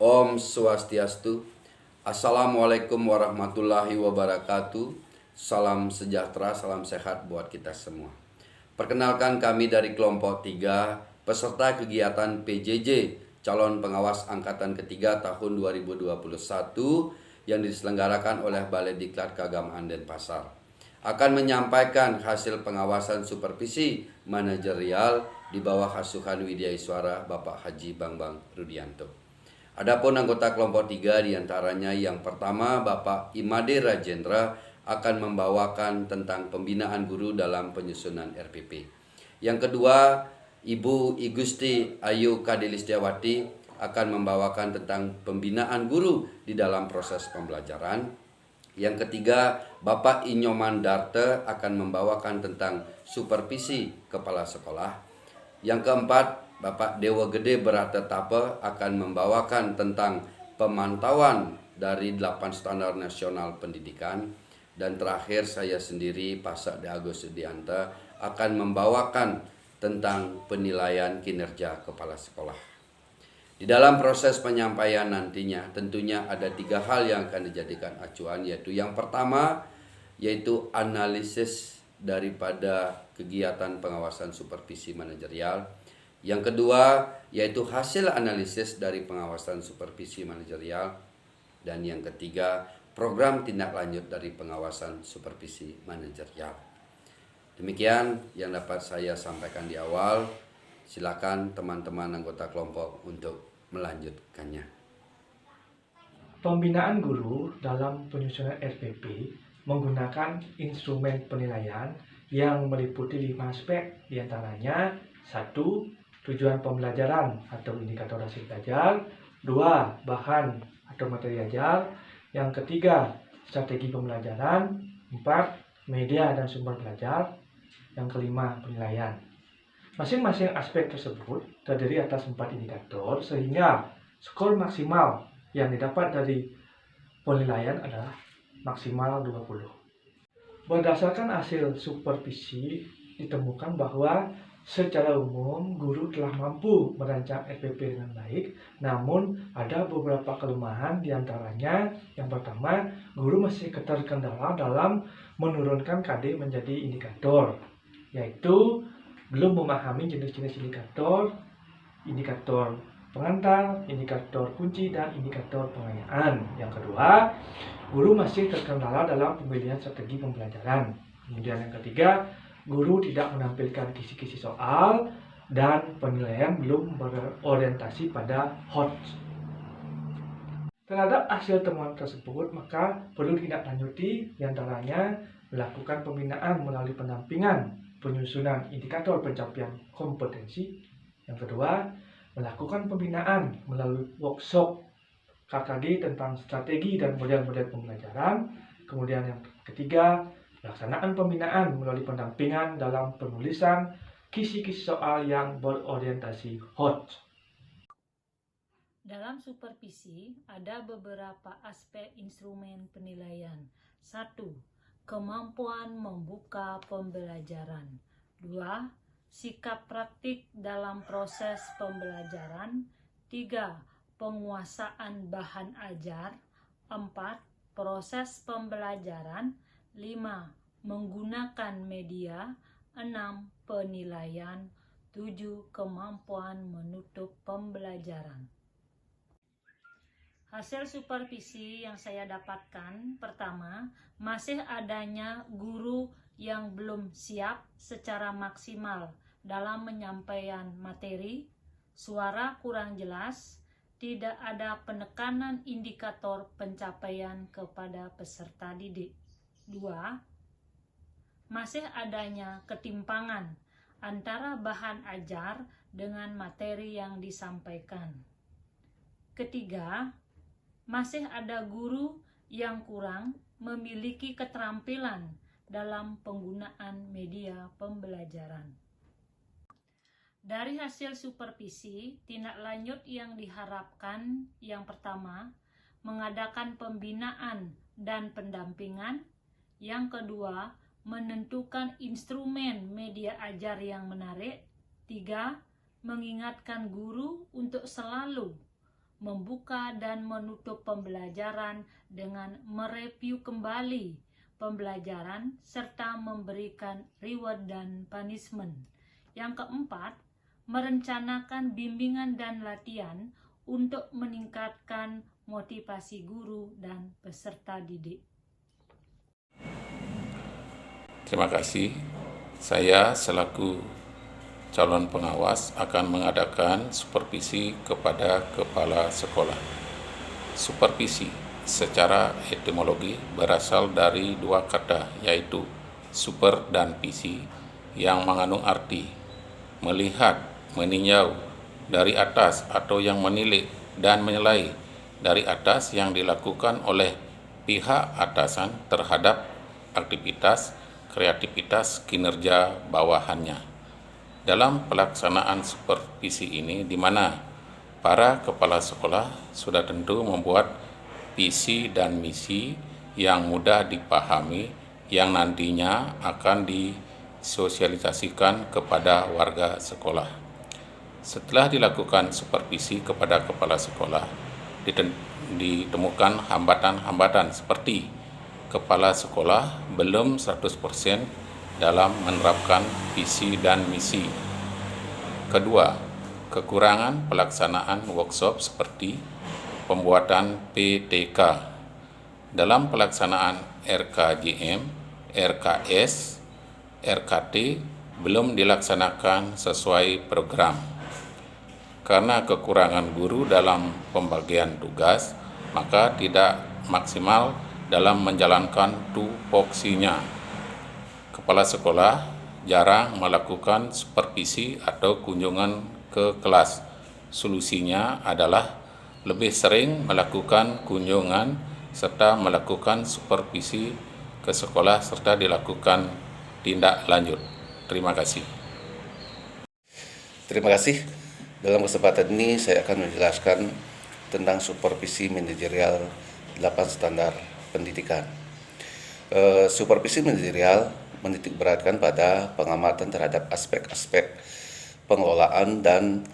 Om Swastiastu. Assalamualaikum warahmatullahi wabarakatuh. Salam sejahtera, salam sehat buat kita semua. Perkenalkan, kami dari kelompok 3, peserta kegiatan PJJ Calon Pengawas Angkatan Ketiga tahun 2021 yang diselenggarakan oleh Balai Diklat Keagamaan Denpasar, akan menyampaikan hasil pengawasan supervisi manajerial di bawah asuhan Widya Iswara Bapak Haji Bambang Rudianto. Adapun anggota kelompok 3 diantaranya yang pertama Bapak Imade Rajendra akan membawakan tentang pembinaan guru dalam penyusunan RPP. Yang kedua, Ibu Igusti Ayu Kadelistiawati akan membawakan tentang pembinaan guru di dalam proses pembelajaran. Yang ketiga, Bapak Inyoman Darte akan membawakan tentang supervisi kepala sekolah. Yang keempat, Bapak Dewa Gede Beratetapa akan membawakan tentang pemantauan dari 8 standar nasional pendidikan. Dan terakhir, saya sendiri, Pak Sakde Agus Sudianta, akan membawakan tentang penilaian kinerja kepala sekolah. Di dalam proses penyampaian nantinya tentunya ada 3 hal yang akan dijadikan acuan, yaitu yang pertama yaitu analisis daripada kegiatan pengawasan supervisi manajerial. Yang kedua yaitu hasil analisis dari pengawasan supervisi manajerial. Dan yang ketiga, program tindak lanjut dari pengawasan supervisi manajerial. Demikian yang dapat saya sampaikan di awal. Silakan teman-teman anggota kelompok untuk melanjutkannya. Pembinaan guru dalam penyusunan RPP menggunakan instrumen penilaian yang meliputi 5 aspek, diantaranya 1. Tujuan pembelajaran atau indikator hasil belajar. 2. Bahan atau materi ajar. Yang ketiga, strategi pembelajaran. 4. Media dan sumber belajar. Yang kelima, penilaian. Masing-masing aspek tersebut terdiri atas 4 indikator, sehingga skor maksimal yang didapat dari penilaian adalah maksimal 20. Berdasarkan hasil supervisi, ditemukan bahwa secara umum guru telah mampu merancang RPP dengan baik, namun ada beberapa kelemahan, diantaranya yang pertama, guru masih terkendala dalam menurunkan KD menjadi indikator, yaitu belum memahami jenis-jenis indikator pengantar, indikator kunci, dan indikator pengayaan. Yang kedua, guru masih terkendala dalam pemilihan strategi pembelajaran. Kemudian yang ketiga, guru tidak menampilkan kisi-kisi soal, dan penilaian belum berorientasi pada HOT. Terhadap hasil temuan tersebut, maka perlu ditindaklanjuti, diantaranya melakukan pembinaan melalui pendampingan penyusunan indikator pencapaian kompetensi. Yang kedua, melakukan pembinaan melalui workshop KKG tentang strategi dan model-model pembelajaran. Kemudian yang ketiga, pelaksanaan pembinaan melalui pendampingan dalam penulisan kisi-kisi soal yang berorientasi HOT. Dalam supervisi ada beberapa aspek instrumen penilaian. 1. Kemampuan membuka pembelajaran. 2. Sikap praktik dalam proses pembelajaran. 3. Penguasaan bahan ajar. 4. Proses pembelajaran. 5. Menggunakan media. 6. Penilaian. 7. Kemampuan menutup pembelajaran. Hasil supervisi yang saya dapatkan, pertama, masih adanya guru yang belum siap secara maksimal dalam menyampaikan materi, suara kurang jelas, tidak ada penekanan indikator pencapaian kepada peserta didik. 2. Masih adanya ketimpangan antara bahan ajar dengan materi yang disampaikan. Ketiga, masih ada guru yang kurang memiliki keterampilan dalam penggunaan media pembelajaran. Dari hasil supervisi, tindak lanjut yang diharapkan yang pertama, mengadakan pembinaan dan pendampingan. Yang kedua, menentukan instrumen media ajar yang menarik. 3. Mengingatkan guru untuk selalu membuka dan menutup pembelajaran dengan mereview kembali pembelajaran serta memberikan reward dan punishment. Yang keempat, merencanakan bimbingan dan latihan untuk meningkatkan motivasi guru dan peserta didik. Terima kasih. Saya selaku calon pengawas akan mengadakan supervisi kepada kepala sekolah. Supervisi secara etimologi berasal dari dua kata, yaitu super dan visi, yang mengandung arti melihat, meninjau dari atas atau yang menilik dan menilai dari atas yang dilakukan oleh pihak atasan terhadap aktivitas, kreativitas, kinerja bawahannya. Dalam pelaksanaan supervisi ini, di mana para kepala sekolah sudah tentu membuat visi dan misi yang mudah dipahami, yang nantinya akan disosialisasikan kepada warga sekolah. Setelah dilakukan supervisi kepada kepala sekolah, ditemukan hambatan-hambatan seperti kepala sekolah belum 100% dalam menerapkan visi dan misi. Kedua, kekurangan pelaksanaan workshop seperti pembuatan PTK. Dalam pelaksanaan RKJM, RKS, RKT belum dilaksanakan sesuai program. Karena kekurangan guru dalam pembagian tugas, maka tidak maksimal dalam menjalankan tupoksinya. Kepala sekolah jarang melakukan supervisi atau kunjungan ke kelas. Solusinya adalah lebih sering melakukan kunjungan serta melakukan supervisi ke sekolah serta dilakukan tindak lanjut. Terima kasih. Terima kasih. Dalam kesempatan ini saya akan menjelaskan tentang supervisi manajerial 8 standar pendidikan. Supervisi manajerial menitik beratkan pada pengamatan terhadap aspek-aspek pengelolaan dan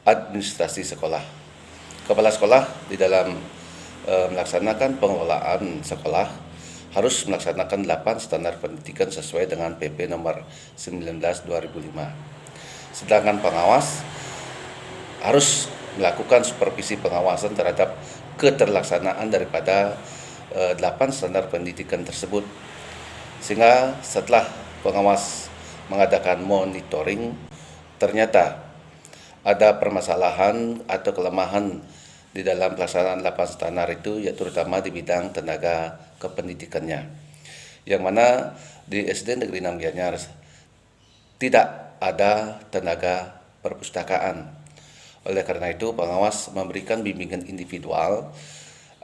administrasi sekolah. Kepala sekolah di dalam melaksanakan pengelolaan sekolah harus melaksanakan 8 standar pendidikan sesuai dengan PP nomor 19/2005. Sedangkan pengawas harus melakukan supervisi pengawasan terhadap keterlaksanaan daripada 8 standar pendidikan tersebut. Sehingga setelah pengawas mengadakan monitoring, ternyata ada permasalahan atau kelemahan di dalam pelaksanaan 8 standar itu, yaitu terutama di bidang tenaga kependidikannya. Yang mana di SD Negeri 6 Gianyar tidak ada tenaga perpustakaan. Oleh karena itu, pengawas memberikan bimbingan individual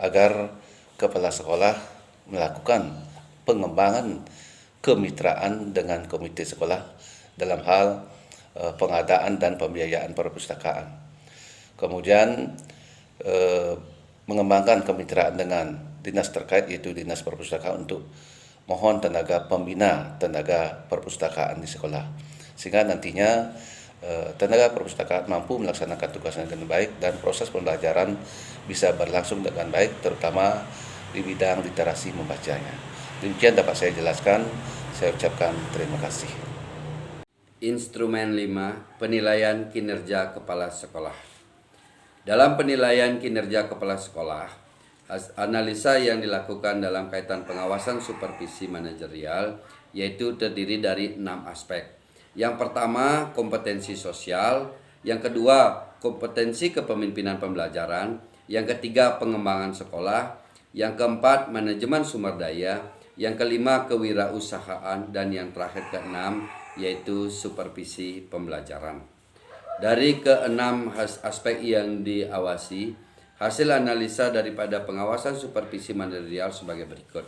agar kepala sekolah melakukan pengembangan kemitraan dengan komite sekolah dalam hal pengadaan dan pembiayaan perpustakaan. Kemudian mengembangkan kemitraan dengan dinas terkait, yaitu dinas perpustakaan, untuk mohon tenaga pembina tenaga perpustakaan di sekolah, sehingga nantinya tenaga perpustakaan mampu melaksanakan tugasnya dengan baik dan proses pembelajaran bisa berlangsung dengan baik, terutama di bidang literasi membacanya. Demikian dapat saya jelaskan. Saya ucapkan terima kasih. Instrumen 5, penilaian kinerja kepala sekolah. Dalam penilaian kinerja kepala sekolah, analisa yang dilakukan dalam kaitan pengawasan supervisi manajerial yaitu terdiri dari 6 aspek. Yang pertama, kompetensi sosial. Yang kedua, kompetensi kepemimpinan pembelajaran. Yang ketiga, pengembangan sekolah. Yang keempat, manajemen sumber daya. Yang kelima, kewirausahaan. Dan yang terakhir, keenam, yaitu supervisi pembelajaran. Dari keenam aspek yang diawasi, hasil analisa daripada pengawasan supervisi manajerial sebagai berikut.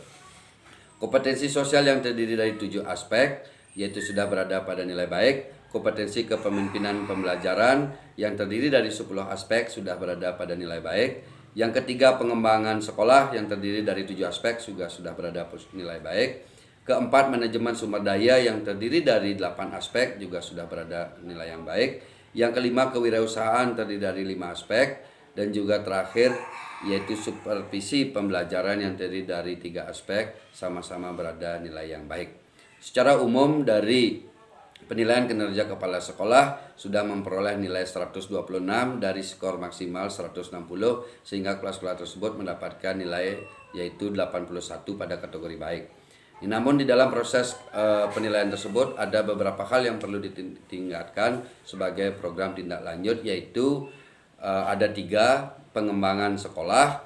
Kompetensi sosial yang terdiri dari 7 aspek, yaitu sudah berada pada nilai baik. Kompetensi kepemimpinan pembelajaran yang terdiri dari 10 aspek sudah berada pada nilai baik. Yang ketiga, pengembangan sekolah yang terdiri dari 7 aspek juga sudah berada nilai baik. Keempat, manajemen sumber daya yang terdiri dari 8 aspek juga sudah berada nilai yang baik. Yang kelima, kewirausahaan terdiri dari 5 aspek. dan juga terakhir yaitu supervisi pembelajaran yang terdiri dari 3 aspek, sama-sama berada nilai yang baik. Secara umum dari penilaian kinerja kepala sekolah sudah memperoleh nilai 126 dari skor maksimal 160 sehingga kelas-kelas tersebut mendapatkan nilai yaitu 81 pada kategori baik. Namun di dalam proses penilaian tersebut ada beberapa hal yang perlu ditingkatkan sebagai program tindak lanjut, yaitu ada 3: pengembangan sekolah,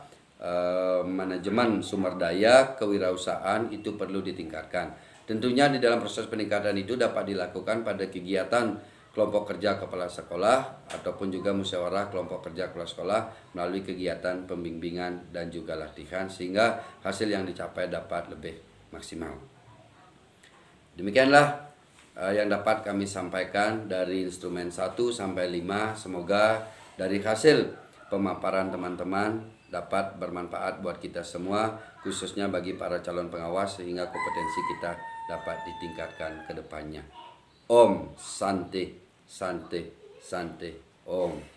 manajemen sumber daya, kewirausahaan itu perlu ditingkatkan. Tentunya di dalam proses peningkatan itu dapat dilakukan pada kegiatan kelompok kerja kepala sekolah ataupun juga musyawarah kelompok kerja kepala sekolah melalui kegiatan pembimbingan dan juga latihan sehingga hasil yang dicapai dapat lebih maksimal. Demikianlah yang dapat kami sampaikan dari instrumen 1 sampai 5. Semoga dari hasil pemaparan teman-teman dapat bermanfaat buat kita semua, khususnya bagi para calon pengawas sehingga kompetensi kita dapat ditingkatkan ke depannya. Om Santi Santi Santi Om.